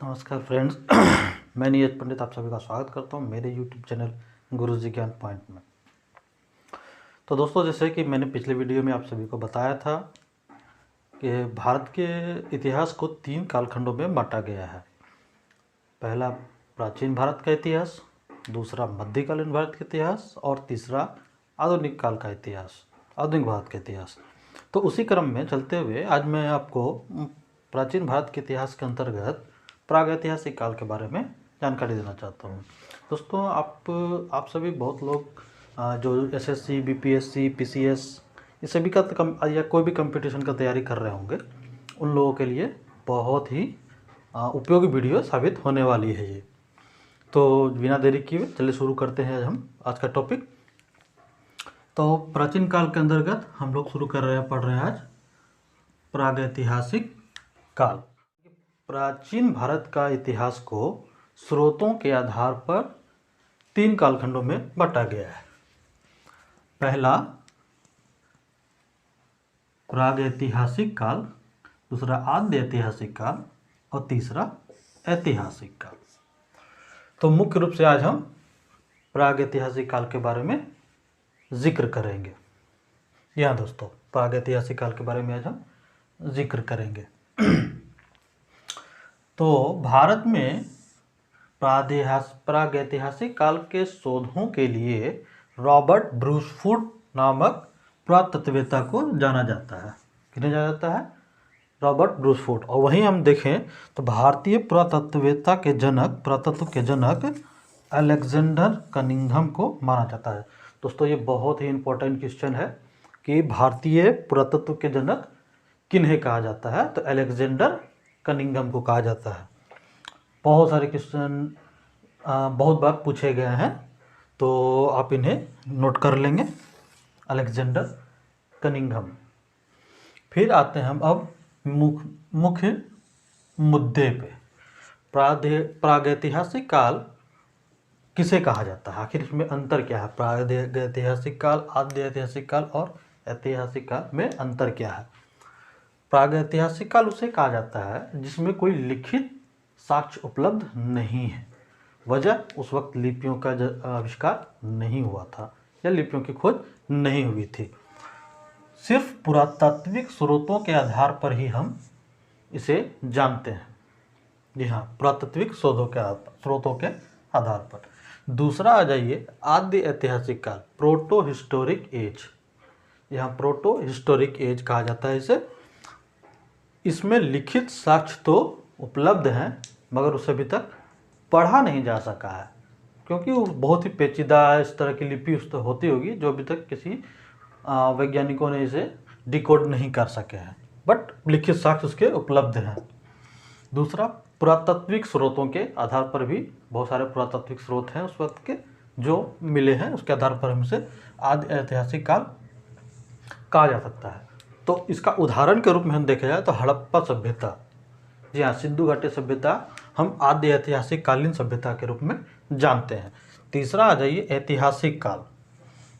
नमस्कार फ्रेंड्स। मैं नीरज पंडित आप सभी का स्वागत करता हूं मेरे YouTube चैनल गुरुजी ज्ञान पॉइंट में। तो दोस्तों, जैसे कि मैंने पिछले वीडियो में आप सभी को बताया था कि भारत के इतिहास को 3 कालखंडों में बांटा गया है। पहला प्राचीन भारत का इतिहास, दूसरा मध्यकालीन भारत का इतिहास और तीसरा आधुनिक काल का इतिहास, आधुनिक भारत का इतिहास। तो उसी क्रम में चलते हुए आज मैं आपको प्राचीन भारत के इतिहास के अंतर्गत प्रागैतिहासिक काल के बारे में जानकारी देना चाहता हूँ। दोस्तों, आप सभी बहुत लोग जो एसएससी, बीपीएससी, पीसीएस इस सभी का या कोई भी कंपटीशन का तैयारी कर रहे होंगे, उन लोगों के लिए बहुत ही उपयोगी वीडियो साबित होने वाली है ये। तो बिना देरी किए चलिए शुरू करते हैं हम आज का टॉपिक। तो प्राचीन काल के अंतर्गत हम लोग शुरू पढ़ रहे हैं आज प्रागैतिहासिक काल। प्राचीन भारत का इतिहास को स्रोतों के आधार पर 3 कालखंडों में बांटा गया है। पहला प्रागैतिहासिक काल, दूसरा आद्य ऐतिहासिक काल और तीसरा ऐतिहासिक काल। तो मुख्य रूप से आज हम प्रागैतिहासिक काल के बारे में जिक्र करेंगे। यहाँ दोस्तों, प्रागैतिहासिक काल के बारे में आज हम जिक्र करेंगे। तो भारत में प्रागैतिहासिक काल के शोधों के लिए रॉबर्ट ब्रूसफुट नामक पुरातत्ववेत्ता को जाना जाता है। किन्हें जाना जाता है? Robert Bruce Foote. और वहीं हम देखें तो भारतीय पुरातत्व के जनक अलेक्जेंडर कनिंघम को माना जाता है। दोस्तों, ये बहुत ही इंपॉर्टेंट क्वेश्चन है कि भारतीय पुरातत्व के जनक किन्हें कहा जाता है? तो अलेक्जेंडर कनिंघम को कहा जाता है। बहुत सारे क्वेश्चन बहुत बार पूछे गए हैं, तो आप इन्हें नोट कर लेंगे। Alexander Cunningham. फिर आते हैं हम अब मुख्य मुद्दे पे। प्रागैतिहासिक काल किसे कहा जाता है? आखिर इसमें अंतर क्या है? प्रागैतिहासिक काल, आद्य ऐतिहासिक काल और ऐतिहासिक काल में अंतर क्या है? प्रागैतिहासिक काल उसे कहा जाता है जिसमें कोई लिखित साक्ष्य उपलब्ध नहीं है। वजह, उस वक्त लिपियों का आविष्कार नहीं हुआ था या लिपियों की खोज नहीं हुई थी। सिर्फ पुरातात्विक स्रोतों के आधार पर ही हम इसे जानते हैं। जी हाँ, पुरातात्विक स्रोतों के आधार पर। दूसरा आ जाइए आद्य ऐतिहासिक काल, प्रोटो हिस्टोरिक एज। यहाँ प्रोटो हिस्टोरिक एज कहा जाता है इसे। इसमें लिखित साक्ष्य तो उपलब्ध हैं मगर उसे अभी तक पढ़ा नहीं जा सका है, क्योंकि वो बहुत ही पेचीदा इस तरह की लिपि उस तो होती होगी जो अभी तक किसी वैज्ञानिकों ने इसे डिकोड नहीं कर सके हैं, बट लिखित साक्ष्य उसके उपलब्ध हैं। दूसरा, पुरातात्विक स्रोतों के आधार पर भी बहुत सारे पुरातात्विक स्रोत हैं उस वक्त के जो मिले हैं, उसके आधार पर हमसे आद्य ऐतिहासिक काल कहा जा सकता है। तो इसका उदाहरण के रूप में हम देखा जाए तो हड़प्पा सभ्यता, जी हाँ, सिंधु घाटी सभ्यता हम आद्य ऐतिहासिक कालीन सभ्यता के रूप में जानते हैं। तीसरा आ जाइए ऐतिहासिक काल।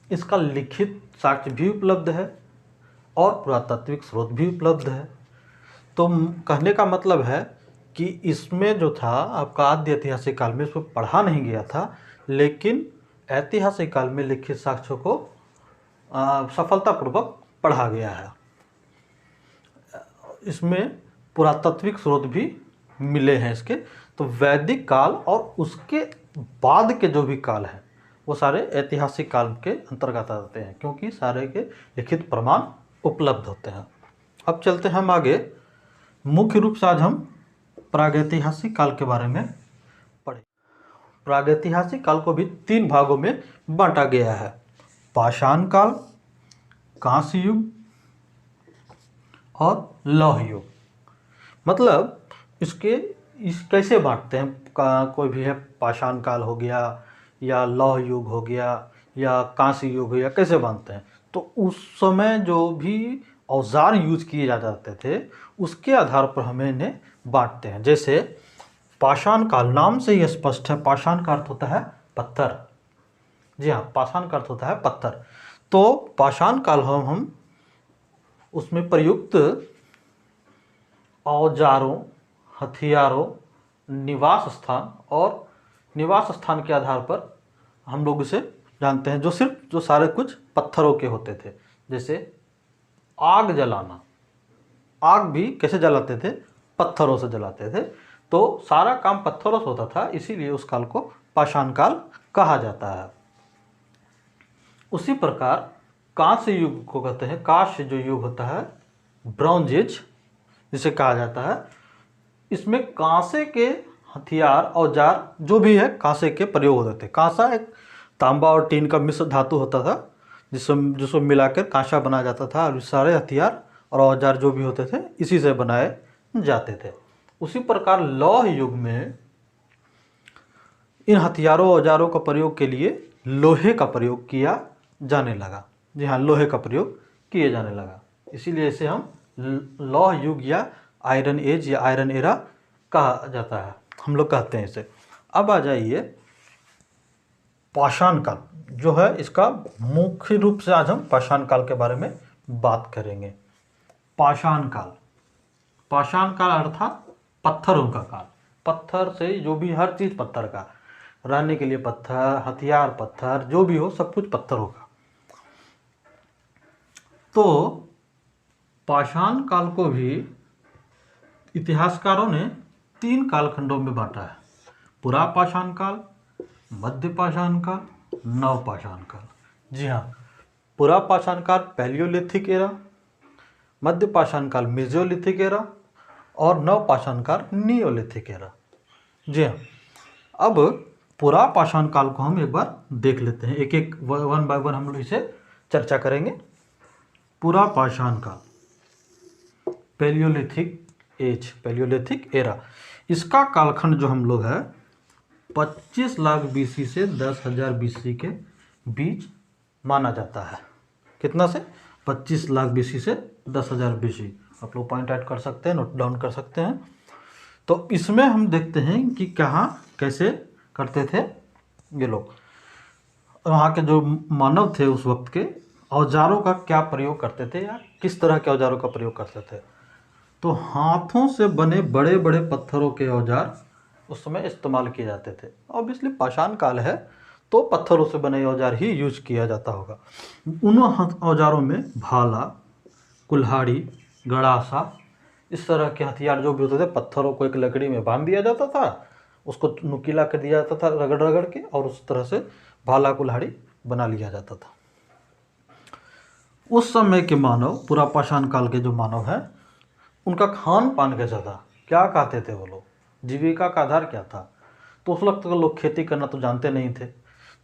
इसका लिखित साक्ष्य भी उपलब्ध है और पुरातात्विक स्रोत भी उपलब्ध है। तो कहने का मतलब है कि इसमें जो था आपका आद्य ऐतिहासिक काल में इसमें पढ़ा नहीं गया था, लेकिन ऐतिहासिक काल में लिखित साक्ष्यों को सफलतापूर्वक पढ़ा गया है। इसमें पुरातात्विक स्रोत भी मिले हैं इसके। तो वैदिक काल और उसके बाद के जो भी काल हैं वो सारे ऐतिहासिक काल के अंतर्गत आते हैं, क्योंकि सारे के लिखित प्रमाण उपलब्ध होते हैं। अब चलते हैं हम आगे। मुख्य रूप से आज हम प्रागैतिहासिक काल के बारे में पढ़ें। प्रागैतिहासिक काल को भी 3 भागों में बांटा गया है: पाषाण काल, कांस्य युग और लौह युग। मतलब इस कैसे बांटते हैं? कोई भी है, पाषाण काल हो गया या लौह युग हो गया या कांस्य युग हो गया, कैसे बांटते हैं? तो उस समय जो भी औजार यूज किए जाते थे उसके आधार पर हमें इन्हें बांटते हैं। जैसे पाषाण काल, नाम से ही स्पष्ट है, पाषाण का अर्थ होता है पत्थर। जी हाँ, पाषाण का अर्थ होता है पत्थर। तो पाषाण काल हम उसमें प्रयुक्त औजारों, हथियारों निवास स्थान, और निवास स्थान के आधार पर हम लोग इसे जानते हैं, जो सारे कुछ पत्थरों के होते थे। जैसे आग जलाना, आग भी कैसे जलाते थे? पत्थरों से जलाते थे। तो सारा काम पत्थरों से होता था, इसीलिए उस काल को पाषाण काल कहा जाता है। उसी प्रकार कांस्य युग को कहते हैं, कांस्य जो युग होता है, ब्रॉन्ज एज जिसे कहा जाता है, इसमें कांसे के हथियार औजार जो भी है कांसे के प्रयोग होते थे। कांसा एक तांबा और टीन का मिश्र धातु होता था, जिसको मिलाकर कांसा बनाया जाता था, और सारे हथियार और औजार जो भी होते थे इसी से बनाए जाते थे। उसी प्रकार लौह युग में इन हथियारों औजारों का प्रयोग के लिए लोहे का प्रयोग किया जाने लगा। जी हाँ, लोहे का प्रयोग किए जाने लगा, इसीलिए इसे हम लौह युग या आयरन एज या आयरन एरा कहा जाता है, हम लोग कहते हैं इसे। अब आ जाइए पाषाण काल जो है, इसका मुख्य रूप से आज हम पाषाण काल के बारे में बात करेंगे। पाषाण काल, पाषाण काल अर्थात पत्थरों का काल। पत्थर से जो भी हर चीज़ पत्थर का, रहने के लिए पत्थर, हथियार पत्थर, जो भी हो सब कुछ पत्थरों का। तो पाषाण काल को भी इतिहासकारों ने 3 कालखंडों में बांटा है: पुरा पाषाण काल, मध्य पाषाण काल, नव पाषाण काल। जी हाँ, पुरा पाषाण काल पैलियोलिथिक एरा, मध्य पाषाण काल मेसोलिथिक एरा, और नव पाषाण काल नियोलिथिक एरा। जी हाँ, अब पुरा पाषाण काल को हम एक बार देख लेते हैं, एक एक वन बाय वन हम लोग इसे चर्चा करेंगे। पुरा पाषाण काल, पैलियोलिथिक एज, पैलियोलिथिक एरा, इसका कालखंड जो हम लोग है 25 लाख बीसी से 10,000 बीसी के बीच माना जाता है। कितना से? 25 लाख बीसी से 10,000 बीसी। आप लोग पॉइंट आउट कर सकते हैं, नोट डाउन कर सकते हैं। तो इसमें हम देखते हैं कि कहाँ कैसे करते थे ये लोग, वहाँ के जो मानव थे उस वक्त के, औजारों का क्या प्रयोग करते थे या किस तरह के औजारों का प्रयोग करते थे। तो हाथों से बने बड़े बड़े पत्थरों के औजार उस समय इस्तेमाल किए जाते थे। ऑब्वियसली पाषाण काल है तो पत्थरों से बने औजार ही यूज किया जाता होगा। उन औजारों में भाला, कुल्हाड़ी, गड़ासा, इस तरह के हथियार जो भी होते थे, पत्थरों को एक लकड़ी में बांध दिया जाता था, उसको नुकीला कर दिया जाता था रगड़ रगड़ के, और उस तरह से भाला कुल्हाड़ी बना लिया जाता था। उस समय के मानव, पुरा पाषाण काल के जो मानव हैं, उनका खान पान कैसा था, क्या खाते थे वो लोग, जीविका का आधार क्या था? तो उस वक्त के लोग खेती करना तो जानते नहीं थे,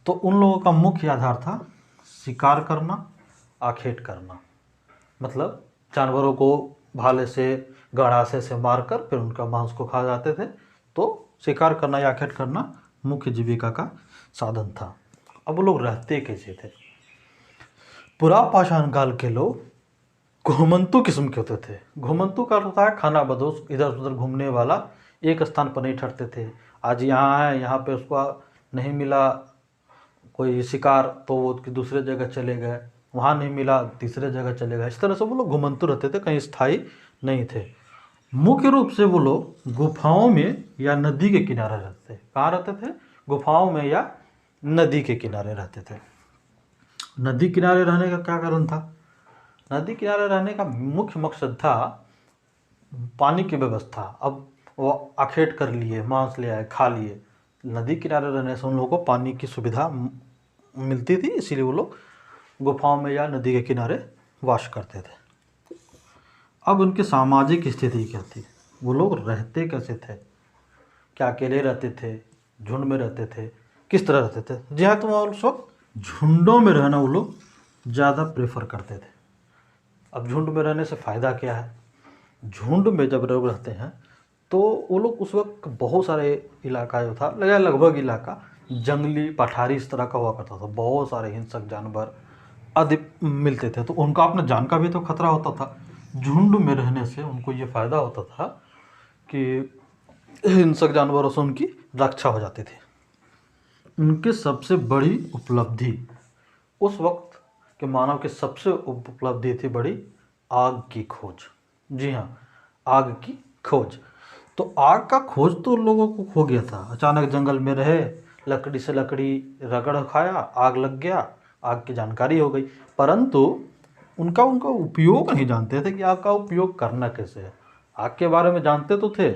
तो उन लोगों का मुख्य आधार था शिकार करना, आखेट करना। मतलब जानवरों को भाले से, गड़ासे से मारकर फिर उनका मांस को खा जाते थे। तो शिकार करना या आखेट करना मुख्य जीविका का साधन था। अब वो लोग रहते कैसे थे? पुरा पाषाण काल के लोग घुमंतु किस्म के होते थे। घुमंतु का होता है खाना बदोश, इधर उधर घूमने वाला, एक स्थान पर नहीं ठहरते थे। आज यहाँ है, यहाँ पे उसको नहीं मिला कोई शिकार तो वो दूसरे जगह चले गए, वहाँ नहीं मिला तीसरे जगह चले गए। इस तरह से वो लोग घुमंतु रहते थे, कहीं स्थायी नहीं थे। मुख्य रूप से वो लोग गुफाओं में या नदी के किनारे रहते थे। कहाँ रहते थे? गुफाओं में या नदी के किनारे रहते थे। नदी किनारे रहने का क्या कारण था? नदी किनारे रहने का मुख्य मकसद था पानी की व्यवस्था। अब वो आखेट कर लिए, मांस ले आए, खा लिए। नदी किनारे रहने से उन लोगों को पानी की सुविधा मिलती थी, इसीलिए वो लोग गुफाओं में या नदी के किनारे वास करते थे। अब उनकी सामाजिक स्थिति क्या थी? वो लोग रहते कैसे थे? क्या अकेले रहते थे, झुंड में रहते थे, किस तरह रहते थे? जी हाँ, तो उस वक्त झुंडों में रहना वो लोग ज़्यादा प्रेफर करते थे। अब झुंड में रहने से फ़ायदा क्या है? झुंड में जब लोग रहते हैं तो वो लोग उस वक्त बहुत सारे इलाका जो था, लगभग इलाका जंगली पठारी इस तरह का हुआ करता था। बहुत सारे हिंसक जानवर आदि मिलते थे, तो उनका अपना जान का भी तो खतरा होता था। झुंड में रहने से उनको ये फ़ायदा होता था कि हिंसक जानवरों से उनकी रक्षा हो जाती थी। उनकी सबसे बड़ी उपलब्धि, उस वक्त के मानव की सबसे उपलब्धि थी बड़ी, आग की खोज। जी हाँ, आग की खोज। तो आग का खोज तो लोगों को हो गया था, अचानक जंगल में रहे, लकड़ी से लकड़ी रगड़ खाया, आग लग गया, आग की जानकारी हो गई, परंतु उनका उनका उपयोग नहीं जानते थे कि आग का उपयोग करना कैसे है। आग के बारे में जानते तो थे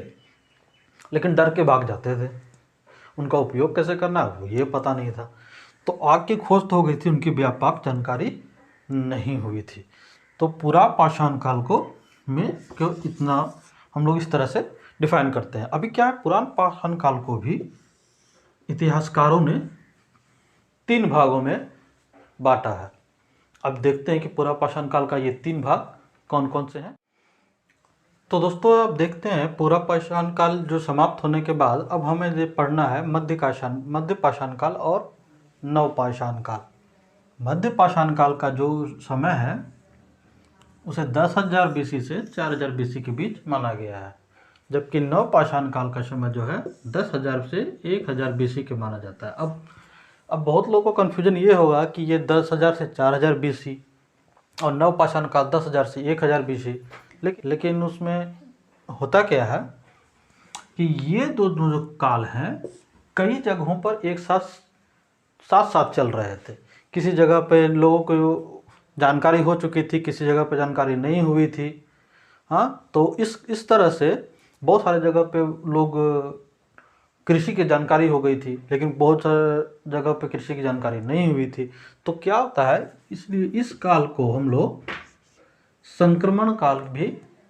लेकिन डर के भाग जाते थे, उनका उपयोग कैसे करना है वो ये पता नहीं था। तो आग की खोज तो हो गई थी, उनकी व्यापक जानकारी नहीं हुई थी। तो पूरा पाषाण काल को में क्यों इतना हम लोग इस तरह से डिफाइन करते हैं। अभी क्या है, पुरान पाषाण काल को भी इतिहासकारों ने 3 भागों में बांटा है। अब देखते हैं कि पूरा पाषाण काल का ये 3 भाग कौन कौन से हैं। तो दोस्तों अब देखते हैं पूरा पाषाण काल जो समाप्त होने के बाद अब हमें ये पढ़ना है मध्य पाषाण काल और नव पाषाण काल। मध्य पाषाण काल का जो समय है उसे 10,000 बीसी से 4,000 बीसी के बीच माना गया है, जबकि नव पाषाण काल का समय जो है 10,000 से 1,000 बीसी के माना जाता है। अब बहुत लोगों को कन्फ्यूजन ये होगा कि ये 10,000 से 4,000 बीसी और नव पाषाण काल 10,000 से 1,000 बीसी, लेकिन उसमें होता क्या है कि ये दो जो काल हैं कई जगहों पर एक साथ साथ चल रहे थे। किसी जगह पे लोगों को जानकारी हो चुकी थी, किसी जगह पे जानकारी नहीं हुई थी। हाँ, तो इस तरह से बहुत सारे जगह पे लोग कृषि की जानकारी हो गई थी, लेकिन बहुत सारे जगह पे कृषि की जानकारी नहीं हुई थी। तो क्या होता है, इसलिए इस काल को हम लोग संक्रमण काल भी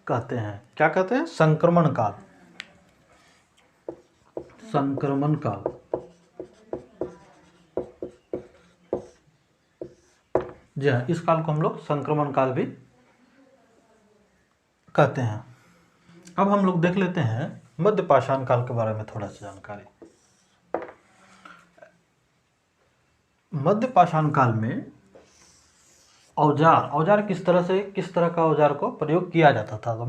कहते हैं। क्या कहते हैं? संक्रमण काल। संक्रमण काल। जी हाँ, इस काल को हम लोग संक्रमण काल भी कहते हैं। अब हम लोग देख लेते हैं मध्य पाषाण काल के बारे में थोड़ा सा जानकारी। मध्य पाषाण काल में औजार किस तरह का औजार को प्रयोग किया जाता था। तो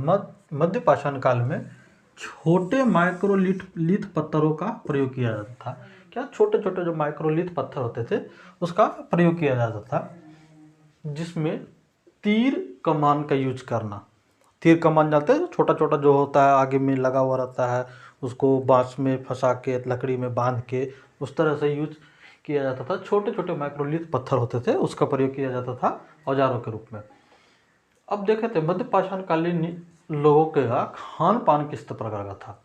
मध्य पाषाण काल में छोटे माइक्रोलिथ पत्थरों का प्रयोग किया जाता था। क्या? छोटे छोटे जो माइक्रोलिथ पत्थर होते थे उसका प्रयोग किया जाता था, जिसमें तीर कमान का यूज करना। तीर कमान जानते हैं, छोटा छोटा जो होता है आगे में लगा हुआ रहता है, उसको बांस में फंसा के लकड़ी में बांध के उस तरह से यूज किया जाता था। छोटे छोटे माइक्रोलिथ पत्थर होते थे, उसका प्रयोग किया जाता था औजारों के रूप में। अब देखे थे मध्य पाषाण कालीन लोगों का खान पान किस प्रकार का था।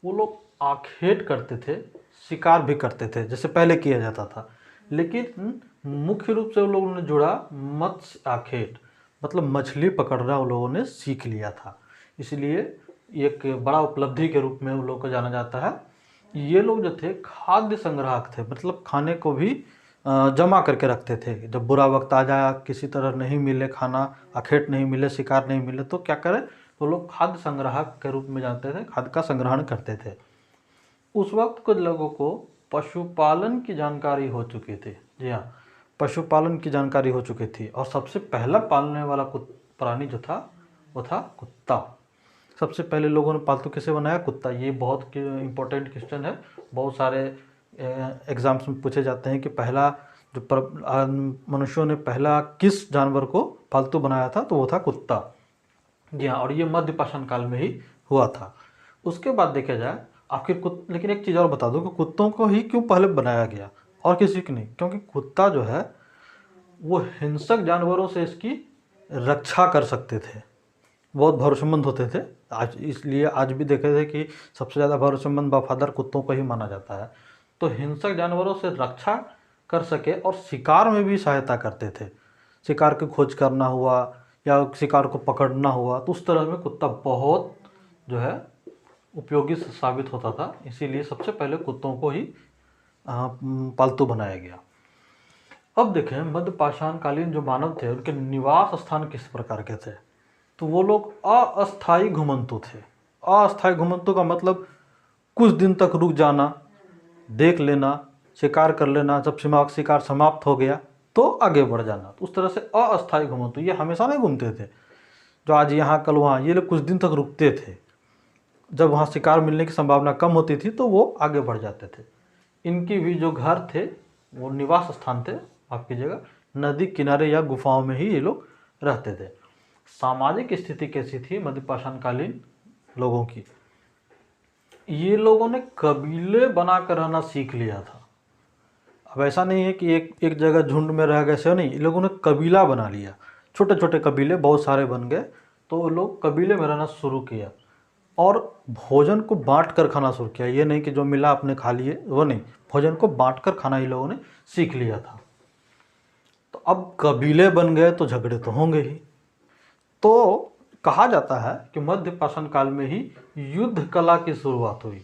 वो लोग आखेट करते थे, शिकार भी करते थे जैसे पहले किया जाता था, लेकिन मुख्य रूप से वो लोगों ने जुड़ा मत्स्य आखेट, मतलब मछली पकड़ना वो लोगों ने सीख लिया था। इसलिए एक बड़ा उपलब्धि के रूप में उन लोगों को जाना जाता है। ये लोग जो थे खाद्य संग्राहक थे, मतलब खाने को भी जमा करके रखते थे। जब बुरा वक्त आ जाए, किसी तरह नहीं मिले खाना, आखेट नहीं मिले, शिकार नहीं मिले, तो क्या करें, तो लोग खाद्य संग्राहक के रूप में जानते थे, खाद्य का संग्रहण करते थे। उस वक्त कुछ लोगों को पशुपालन की जानकारी हो चुकी थी। जी हाँ, पशुपालन की जानकारी हो चुकी थी। और सबसे पहला पालने वाला प्राणी जो था वो था कुत्ता। सबसे पहले लोगों ने पालतू कैसे बनाया? कुत्ता। ये बहुत इम्पोर्टेंट क्वेश्चन है, बहुत सारे एग्जाम्स में पूछे जाते हैं कि पहला जो मनुष्यों ने पहला किस जानवर को पालतू बनाया था, तो वो था कुत्ता। जी हाँ, और ये मध्य पाषाण काल में ही हुआ था। उसके बाद देखा जाए आखिर लेकिन एक चीज़ और बता दूं कि कुत्तों को ही क्यों पहले बनाया गया और किसी को नहीं, क्योंकि कुत्ता जो है वो हिंसक जानवरों से इसकी रक्षा कर सकते थे, बहुत भरोसेमंद होते थे। इसलिए आज भी देखे थे कि सबसे ज़्यादा भरोसेमंद वफादार कुत्तों को ही माना जाता है। तो हिंसक जानवरों से रक्षा कर सके और शिकार में भी सहायता करते थे। शिकार की खोज करना हुआ या शिकार को पकड़ना हुआ, तो उस तरह में कुत्ता बहुत जो है उपयोगी साबित होता था। इसीलिए सबसे पहले कुत्तों को ही पालतू बनाया गया। अब देखें मध्य पाषाण कालीन जो मानव थे उनके निवास स्थान किस प्रकार के थे। तो वो लोग अस्थायी घुमंतु थे। अस्थायी घुमंतु का मतलब कुछ दिन तक रुक जाना, देख लेना, शिकार कर लेना, जब शिकार समाप्त हो गया तो आगे बढ़ जाना। तो उस तरह से अस्थायी घुमंतु, ये हमेशा नहीं घूमते थे जो आज यहाँ कल वहाँ, ये लोग कुछ दिन तक रुकते थे। जब वहाँ शिकार मिलने की संभावना कम होती थी तो वो आगे बढ़ जाते थे। इनकी भी जो घर थे वो निवास स्थान थे, आपकी जगह नदी किनारे या गुफाओं में ही ये लोग रहते थे। सामाजिक स्थिति कैसी थी मध्य पाषाण कालीन लोगों की? ये लोगों ने कबीले बनाकर रहना सीख लिया था। अब ऐसा नहीं है कि एक एक जगह झुंड में रह गए, से नहीं, ये लोगों ने कबीला बना लिया, छोटे छोटे कबीले बहुत सारे बन गए, तो वो लोग कबीले में रहना शुरू किया और भोजन को बांट कर खाना शुरू किया। ये नहीं कि जो मिला आपने खा लिए, वो नहीं, भोजन को बांट कर खाना ये लोगों ने सीख लिया था। तो अब कबीले बन गए तो झगड़े तो होंगे ही। तो कहा जाता है कि मध्य पाषाण काल में ही युद्ध कला की शुरुआत हुई।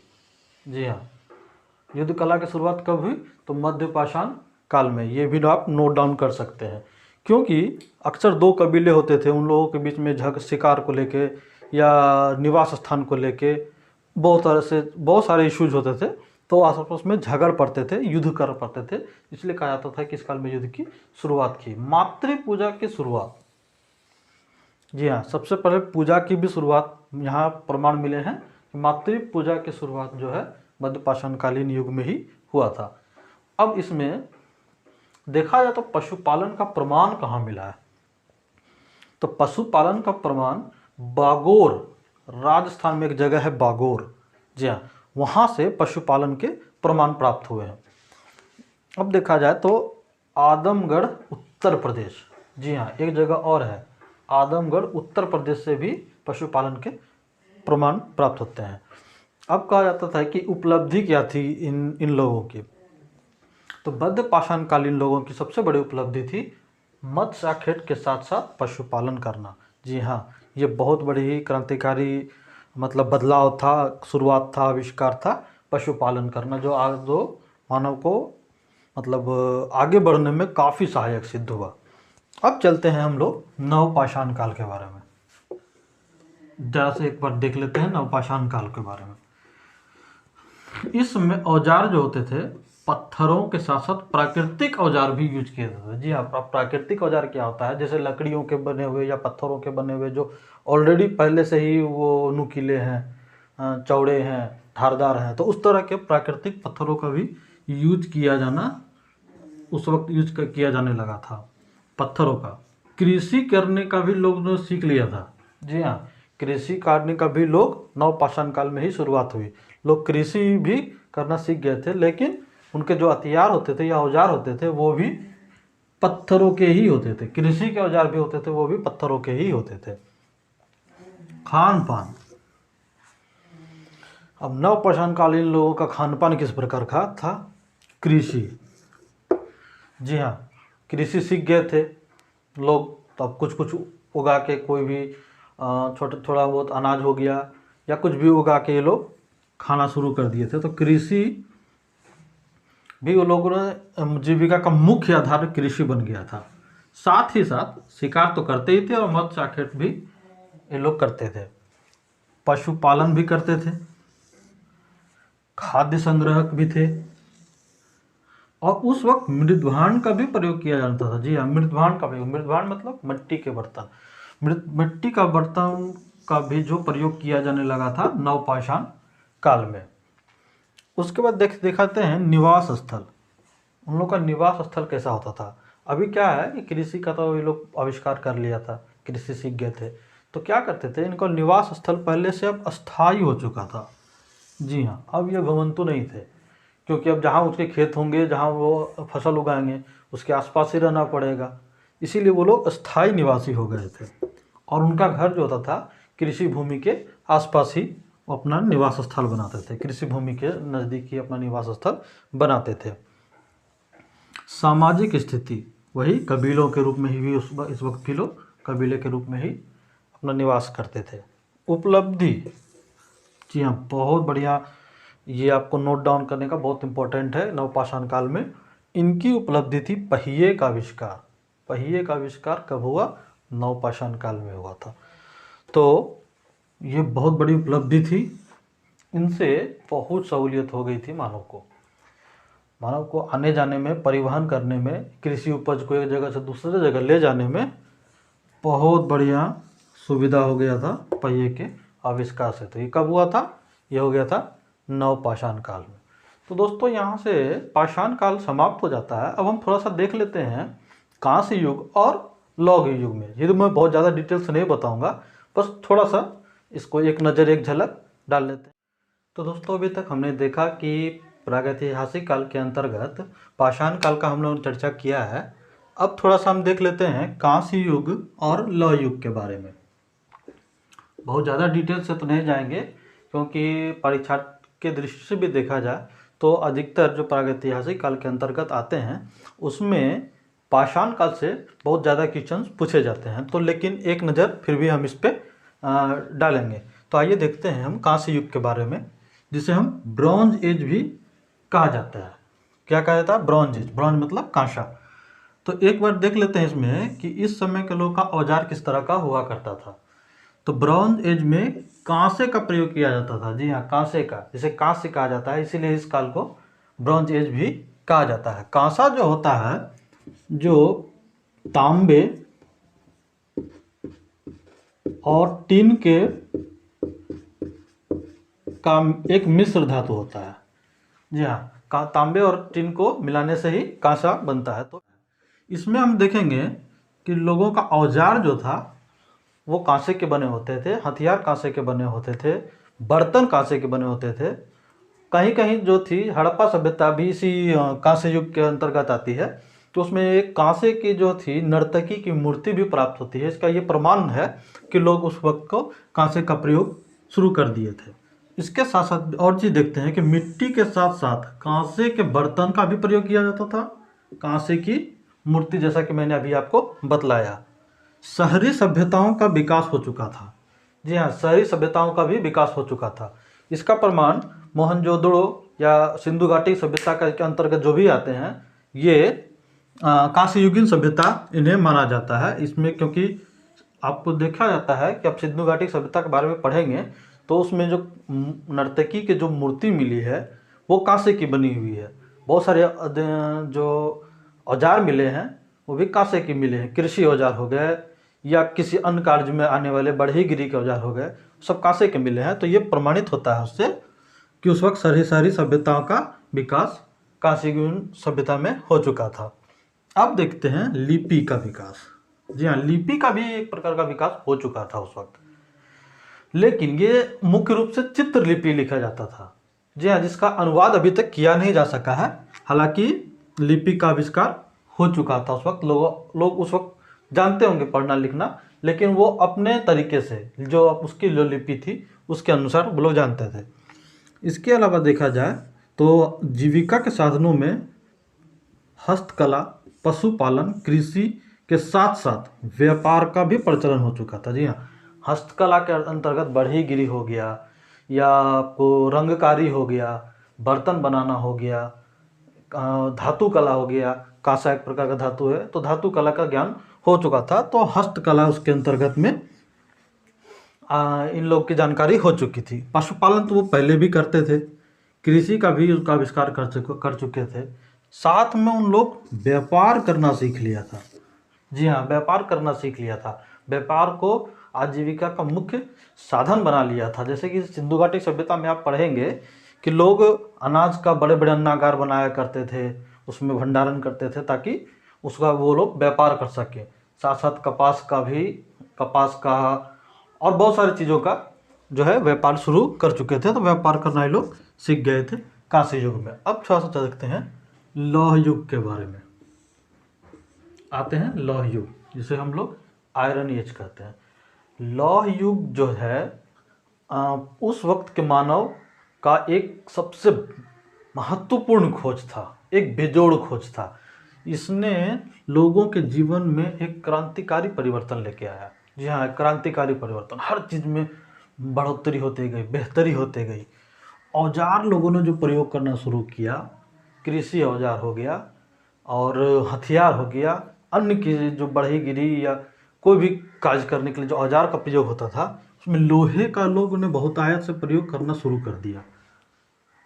जी हाँ, युद्ध कला की शुरुआत कब हुई? तो मध्य पाषाण काल में। ये भी आप नोट डाउन कर सकते हैं, क्योंकि अक्सर दो कबीले होते थे, उन लोगों के बीच में शिकार को लेके या निवास स्थान को लेके बहुत सारे इश्यूज होते थे, तो आपस में झगड़ पड़ते थे, युद्ध कर पड़ते थे। इसलिए कहा जाता था कि इस काल में युद्ध की शुरुआत की। मातृ पूजा की शुरुआत, जी हाँ, सबसे पहले पूजा की भी शुरुआत यहाँ प्रमाण मिले हैं कि मातृ पूजा की शुरुआत जो है मध्य पाषाणकालीन युग में ही हुआ था। अब इसमें देखा जाए तो पशुपालन का प्रमाण कहाँ मिला है? तो पशुपालन का प्रमाण बागोर, राजस्थान में एक जगह है बागोर, जी हाँ, वहाँ से पशुपालन के प्रमाण प्राप्त हुए हैं। अब देखा जाए तो आदमगढ़ उत्तर प्रदेश, जी हाँ, एक जगह और है आदमगढ़ उत्तर प्रदेश से भी पशुपालन के प्रमाण प्राप्त होते हैं। अब कहा जाता था कि उपलब्धि क्या थी इन लोगों की? तो मध्य पाषाणकालीन लोगों की सबसे बड़ी उपलब्धि थी मत्स्याखेट के साथ साथ पशुपालन करना। जी हाँ, ये बहुत बड़ी क्रांतिकारी मतलब बदलाव था, शुरुआत था, आविष्कार था पशुपालन करना, जो मानव को मतलब आगे बढ़ने में काफ़ी सहायक सिद्ध हुआ। अब चलते हैं हम लोग नवपाषाण काल के बारे में, जरा से एक बार देख लेते हैं नवपाषाण काल के बारे में। इसमें औजार जो होते थे पत्थरों के साथ साथ प्राकृतिक औजार भी यूज किए जाते थे। जी हाँ, प्राकृतिक औजार क्या होता है? जैसे लकड़ियों के बने हुए या पत्थरों के बने हुए जो ऑलरेडी पहले से ही वो नुकीले हैं, चौड़े हैं, धारदार हैं, तो उस तरह के प्राकृतिक पत्थरों का भी यूज किया जाना उस वक्त किया जाने लगा था, पत्थरों का। कृषि करने का भी लोग ने सीख लिया था। जी हाँ, कृषि करने का भी लोग नवपाषाण काल में ही शुरुआत हुई। लोग कृषि भी करना सीख गए थे, लेकिन उनके जो हथियार होते थे या औजार होते थे वो भी पत्थरों के ही होते थे। कृषि के औजार भी होते थे, वो भी पत्थरों के ही होते थे। खान पान, अब नवपाषाण कालीन लोगों का खान पान किस प्रकार का था? कृषि, जी हाँ, कृषि सीख गए थे लोग, तो अब कुछ कुछ उगा के, कोई भी थोड़ा बहुत अनाज हो गया या कुछ भी उगा के ये लोग खाना शुरू कर दिए थे। तो कृषि भी वो लोगों ने, जीविका का मुख्य आधार कृषि बन गया था। साथ ही साथ शिकार तो करते ही थे और मत्स्याखेट भी ये लोग करते थे, पशुपालन भी करते थे, खाद्य संग्रहक भी थे, और उस वक्त मृदभांड का भी प्रयोग किया जाता था। जी हाँ, मृदभांड का प्रयोग, मृदभांड मतलब मिट्टी के बर्तन, मिट्टी का बर्तन का भी जो प्रयोग किया जाने लगा था नवपाषाण काल में। उसके बाद दिखाते हैं निवास स्थल। उन लोग का निवास स्थल कैसा होता था? अभी क्या है कि कृषि का तो ये लोग आविष्कार कर लिया था, कृषि सीख गए थे, तो क्या करते थे, इनको निवास स्थल पहले से अब अस्थायी हो चुका था। जी हाँ, अब ये घुमंतु नहीं थे, क्योंकि अब जहाँ उसके खेत होंगे, जहाँ वो फसल उगाएंगे, उसके आसपास ही रहना पड़ेगा, इसीलिए वो लोग अस्थायी निवासी हो गए थे। और उनका घर जो होता था कृषि भूमि के आसपास ही वो अपना निवास स्थल बनाते थे, कृषि भूमि के नज़दीक ही अपना निवास स्थल बनाते थे। सामाजिक स्थिति, वही कबीलों के रूप में ही भी इस वक्त भी लोग कबीले के रूप में ही अपना निवास करते थे। उपलब्धि, जी हाँ, बहुत बढ़िया, ये आपको नोट डाउन करने का बहुत इंपॉर्टेंट है। नवपाषाण काल में इनकी उपलब्धि थी पहिए का आविष्कार। पहिए का आविष्कार कब हुआ? नवपाषाण काल में हुआ था। तो ये बहुत बड़ी उपलब्धि थी, इनसे बहुत सहूलियत हो गई थी मानव को आने जाने में, परिवहन करने में, कृषि उपज को एक जगह से दूसरे जगह ले जाने में बहुत बढ़िया सुविधा हो गया था पहिए के आविष्कार से। तो ये कब हुआ था? ये हो गया था नवपाषाण काल में। तो दोस्तों, यहाँ से पाषाण काल समाप्त हो जाता है। अब हम थोड़ा सा देख लेते हैं कांस्य युग और लौह युग में। ये तो मैं बहुत ज़्यादा डिटेल से नहीं बताऊंगा, बस थोड़ा सा इसको एक नज़र, एक झलक डाल लेते हैं। तो दोस्तों अभी तक हमने देखा कि प्रागैतिहासिक काल के अंतर्गत पाषाण काल का हम लोगों ने चर्चा किया है। अब थोड़ा सा हम देख लेते हैं कांस्य युग और लौह युग के बारे में। बहुत ज़्यादा डिटेल से तो नहीं जाएंगे, क्योंकि परीक्षा के दृष्टि से भी देखा जाए तो अधिकतर जो प्रागैतिहासिक काल के अंतर्गत आते हैं उसमें पाषाण काल से बहुत ज़्यादा क्वेश्चन पूछे जाते हैं। तो लेकिन एक नज़र फिर भी हम इस पर डालेंगे। तो आइए देखते हैं हम कांस्य युग के बारे में, जिसे हम ब्रॉन्ज एज भी कहा जाता है। क्या कहा जाता है? Bronze age. ब्रॉन्ज मतलब कांसा। तो एक बार देख लेते हैं इसमें कि इस समय के लोग का औजार किस तरह का हुआ करता था। तो ब्रॉन्ज एज में कांसे का प्रयोग किया जाता था। जी हाँ, कांसे का, जिसे कांस्य कहा जाता है, इसीलिए इस काल को ब्रॉन्ज एज भी कहा जाता है। कांसा जो होता है, जो तांबे और टिन के का एक मिश्र धातु होता है। जी हाँ, तांबे और टिन को मिलाने से ही कांसा बनता है। तो इसमें हम देखेंगे कि लोगों का औजार जो था वो कांसे के बने होते थे, हथियार कांसे के बने होते थे, बर्तन कांसे के बने होते थे। कहीं कहीं जो थी हड़प्पा सभ्यता भी इसी कांस्य युग के अंतर्गत आती है। तो उसमें एक कांसे की जो थी नर्तकी की मूर्ति भी प्राप्त होती है। इसका ये प्रमाण है कि लोग उस वक्त को कांसे का प्रयोग शुरू कर दिए थे। इसके साथ साथ और चीज़ देखते हैं कि मिट्टी के साथ साथ कांसे के बर्तन का भी प्रयोग किया जाता था, कांसे की मूर्ति, जैसा कि मैंने अभी आपको बतलाया। शहरी सभ्यताओं का विकास हो चुका था। जी हाँ, शहरी सभ्यताओं का भी विकास हो चुका था। इसका प्रमाण मोहनजोदड़ो या सिंधु घाटी सभ्यता के अंतर्गत जो भी आते हैं, ये कांस्य युगीन सभ्यता इन्हें माना जाता है। इसमें क्योंकि आपको देखा जाता है कि अब सिंधु घाटी सभ्यता के बारे में पढ़ेंगे तो उसमें जो नर्तकी की जो मूर्ति मिली है वो कांसे की बनी हुई है। बहुत सारे जो औजार मिले हैं वो भी कांसे के मिले हैं। कृषि औजार हो गए या किसी अन्य कार्य में आने वाले बढ़ईगिरी के औजार हो गए, सब कांसे के मिले हैं। तो ये प्रमाणित होता है उससे कि उस वक्त सारी सभ्यताओं का विकास कांस्य युगीन सभ्यता में हो चुका था। अब देखते हैं लिपि का विकास। जी हाँ, लिपि का भी एक प्रकार का विकास हो चुका था उस वक्त, लेकिन ये मुख्य रूप से चित्रलिपि लिखा जाता था। जी हाँ, जिसका अनुवाद अभी तक किया नहीं जा सका है। हालांकि लिपि का आविष्कार हो चुका था उस वक्त। लोग उस वक्त जानते होंगे पढ़ना लिखना, लेकिन वो अपने तरीके से जो उसकी जो लिपि थी उसके अनुसार वो लोग जानते थे। इसके अलावा देखा जाए तो जीविका के साधनों में हस्तकला, पशुपालन, कृषि के साथ साथ व्यापार का भी प्रचलन हो चुका था। जी हाँ, हस्तकला के अंतर्गत बढ़ईगिरी हो गया या आपको रंगकारी हो गया, बर्तन बनाना हो गया, धातु कला हो गया। कांसा एक प्रकार का धातु है, तो धातु कला का ज्ञान हो चुका था। तो हस्तकला उसके अंतर्गत में इन लोग की जानकारी हो चुकी थी। पशुपालन तो वो पहले भी करते थे, कृषि का भी उसका आविष्कार कर चुके थे। साथ में उन लोग व्यापार करना सीख लिया था। जी हाँ, व्यापार करना सीख लिया था। व्यापार को आजीविका का मुख्य साधन बना लिया था। जैसे कि सिंधु घाटी सभ्यता में आप पढ़ेंगे कि लोग अनाज का बड़े बड़े अन्नागार बनाया करते थे, उसमें भंडारण करते थे ताकि उसका वो लोग व्यापार कर सकें। साथ साथ कपास का और बहुत सारी चीज़ों का जो है व्यापार शुरू कर चुके थे। तो व्यापार करना ये लोग सीख गए थे कांस्य युग में। अब थोड़ा सा देखते हैं लौह युग के बारे में। आते हैं लौह युग, जिसे हम लोग आयरन एज कहते हैं। लौह युग जो है उस वक्त के मानव का एक सबसे महत्वपूर्ण खोज था, एक बेजोड़ खोज था। इसने लोगों के जीवन में एक क्रांतिकारी परिवर्तन लेके आया। जी हाँ, क्रांतिकारी परिवर्तन। हर चीज़ में बढ़ोतरी होते गई, बेहतरी होते गई। औजार लोगों ने जो प्रयोग करना शुरू किया, कृषि औजार हो गया और हथियार हो गया, अन्य की जो बढ़ईगिरी या कोई भी कार्य करने के लिए जो औजार का प्रयोग होता था, उसमें लोहे का लोगों ने बहुतायत से प्रयोग करना शुरू कर दिया।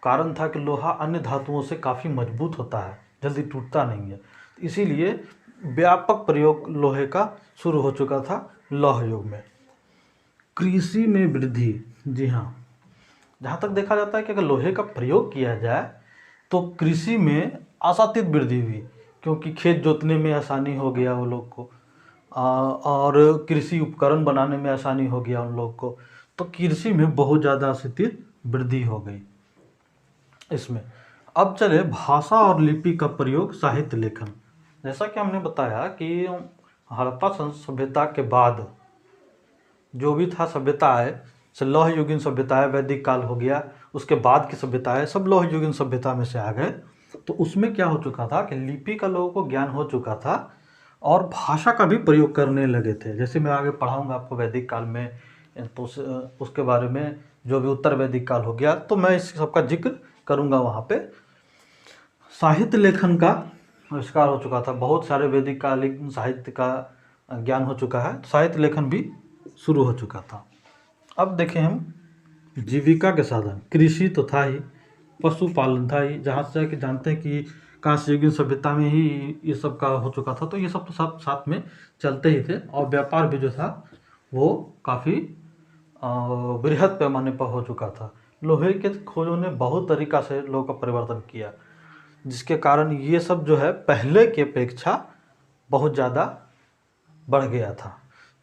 कारण था कि लोहा अन्य धातुओं से काफ़ी मजबूत होता है, जल्दी टूटता नहीं है। इसीलिए व्यापक प्रयोग लोहे का शुरू हो चुका था लौह युग में। कृषि में वृद्धि। जी हाँ, जहाँ तक देखा जाता है कि अगर लोहे का प्रयोग किया जाए तो कृषि में आशातीत वृद्धि हुई, क्योंकि खेत जोतने में आसानी हो गया वो लोग को, और कृषि उपकरण बनाने में आसानी हो गया उन लोग को। तो कृषि में बहुत ज़्यादा आशातीत वृद्धि हो गई इसमें। अब चले भाषा और लिपि का प्रयोग साहित्य लेखन। जैसा कि हमने बताया कि हड़प्पा सभ्यता के बाद जो भी था सभ्यताएं, लौह युगीन सभ्यताएं, वैदिक काल हो गया, उसके बाद की सभ्यताएं सब लौह युगीन सभ्यता में से आ गए। तो उसमें क्या हो चुका था कि लिपि का लोगों को ज्ञान हो चुका था और भाषा का भी प्रयोग करने लगे थे। जैसे मैं आगे पढ़ाऊंगा आपको वैदिक काल में, तो उसके बारे में जो भी उत्तर वैदिक काल हो गया तो मैं इस सबका जिक्र करूंगा वहाँ पे। साहित्य लेखन का आविष्कार हो चुका था, बहुत सारे वैदिक कालीन साहित्य का ज्ञान हो चुका है, साहित्य लेखन भी शुरू हो चुका था। अब देखें हम जीविका के साधन, कृषि तो था ही, पशुपालन था ही, जहाँ से कि जानते हैं कि कांस्य युगीन सभ्यता में ही ये सब का हो चुका था, तो ये सब तो सब साथ में चलते ही थे। और व्यापार भी जो था वो काफ़ी बृहद पैमाने पर हो चुका था। लोहे के खोजों ने बहुत तरीका से लोगों का परिवर्तन किया, जिसके कारण ये सब जो है पहले की अपेक्षा बहुत ज़्यादा बढ़ गया था।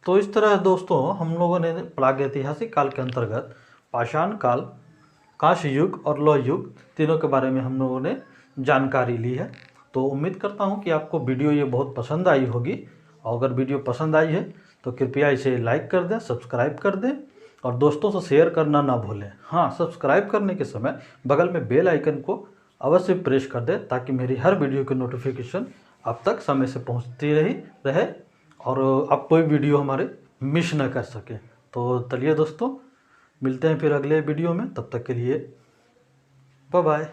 तो इस तरह दोस्तों हम लोगों ने प्रागैतिहासिक काल के अंतर्गत पाषाण काल, कांस्य युग और लौह युग तीनों के बारे में हम लोगों ने जानकारी ली है। तो उम्मीद करता हूँ कि आपको वीडियो ये बहुत पसंद आई होगी, और अगर वीडियो पसंद आई है तो कृपया इसे लाइक कर दें, सब्सक्राइब कर दें और दोस्तों से शेयर करना ना भूलें। हाँ, सब्सक्राइब करने के समय बगल में बेल आइकन को अवश्य प्रेस कर दें ताकि मेरी हर वीडियो की नोटिफिकेशन आप तक समय से पहुँचती रहे और आप कोई वीडियो हमारे मिस न कर सकें। तो चलिए दोस्तों, मिलते हैं फिर अगले वीडियो में, तब तक के लिए बाय बाय।